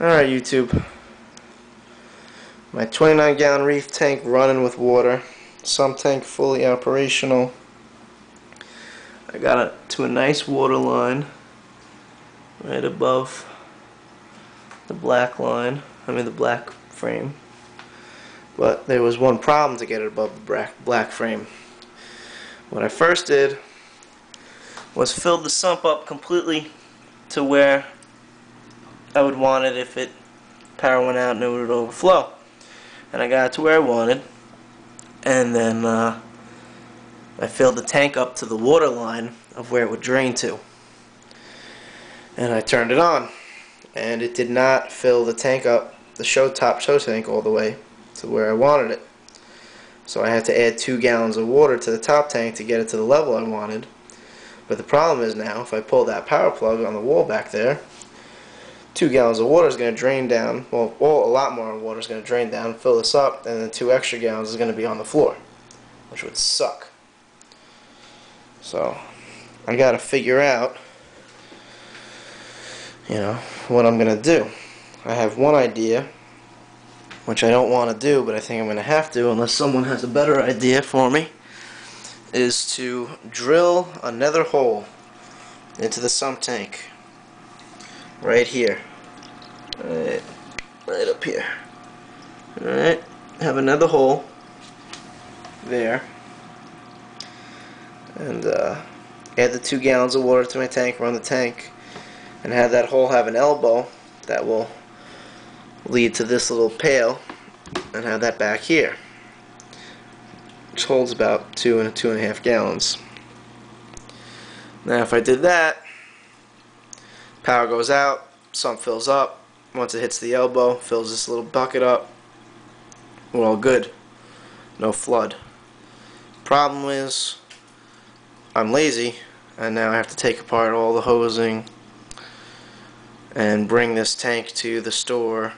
Alright, YouTube. My 29-gallon reef tank running with water. Sump tank fully operational. I got it to a nice water line right above the black line. The black frame. But there was one problem to get it above the black frame. What I first did was fill the sump up completely to where I would want it if power went out and it would overflow. And I got it to where I wanted, and then I filled the tank up to the water line of where it would drain to. And I turned it on, and it did not fill the tank up, the top show tank, all the way to where I wanted it. So I had to add 2 gallons of water to the top tank to get it to the level I wanted. But the problem is now, if I pull that power plug on the wall back there, 2 gallons of water is going to drain down. Well, a lot more water is going to drain down, fill this up, and then 2 extra gallons is going to be on the floor, which would suck. So I got to figure out, what I'm going to do. I have one idea, which I don't want to do, but I think I'm going to have to, unless someone has a better idea for me, is to drill another hole into the sump tank right here, right up here. Alright, have another hole there, and add the 2 gallons of water to my tank, run the tank, and have that hole have an elbow that will lead to this little pail, and have that back here, which holds about 2 and 2.5 gallons. Now if I did that, power goes out, sump fills up. Once it hits the elbow, fills this little bucket up. We're all good. No flood. Problem is, I'm lazy, and now I have to take apart all the hosing and bring this tank to the store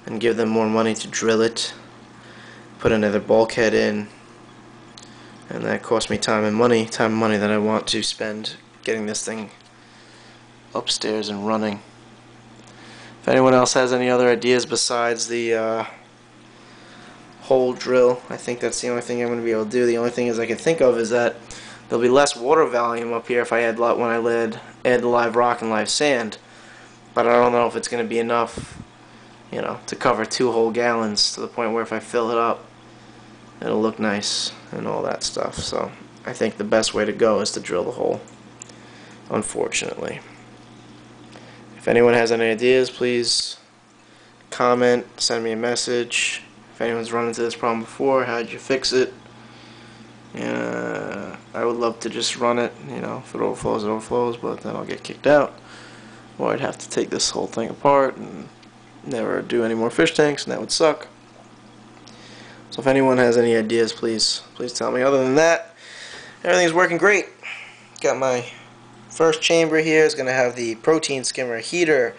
and give them more money to drill it, put another bulkhead in, and that cost me time and money that I want to spend getting this thing upstairs and running. If anyone else has any other ideas besides the hole drill, I think that's the only thing I'm going to be able to do. The only thing I can think of is that there'll be less water volume up here if I add the live rock and live sand, but I don't know if it's going to be enough, to cover 2 whole gallons, to the point where if I fill it up, it'll look nice and all that stuff. So I think the best way to go is to drill the hole, unfortunately. If anyone has any ideas, please comment, send me a message. If anyone's run into this problem before, how'd you fix it? I would love to just run it, if it overflows, it overflows, but then I'll get kicked out. Or I'd have to take this whole thing apart and never do any more fish tanks, and that would suck. So if anyone has any ideas, please tell me. Other than that, everything's working great. Got my first chamber here is going to have the protein skimmer heater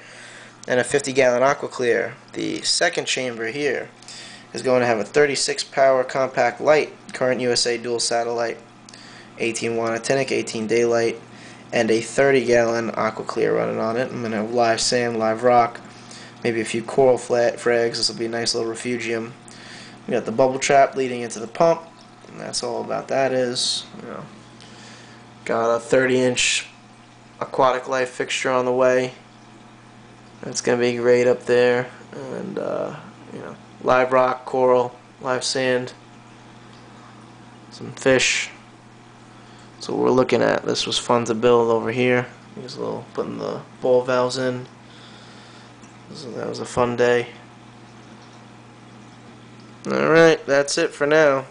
and a 50-gallon AquaClear. The second chamber here is going to have a 36 power compact light, Current USA dual satellite, 18 watt actinic, 18 daylight, and a 30-gallon AquaClear running on it. I'm going to have live sand, live rock, maybe a few coral frags. This will be a nice little refugium. We got the bubble trap leading into the pump, and that's all about that is. Got a 30-inch aquatic life fixture on the way. That's gonna be great up there, and live rock, coral, live sand, some fish. So we're looking at. This was fun to build over here. Just putting the ball valves in. So that was a fun day. Alright, that's it for now.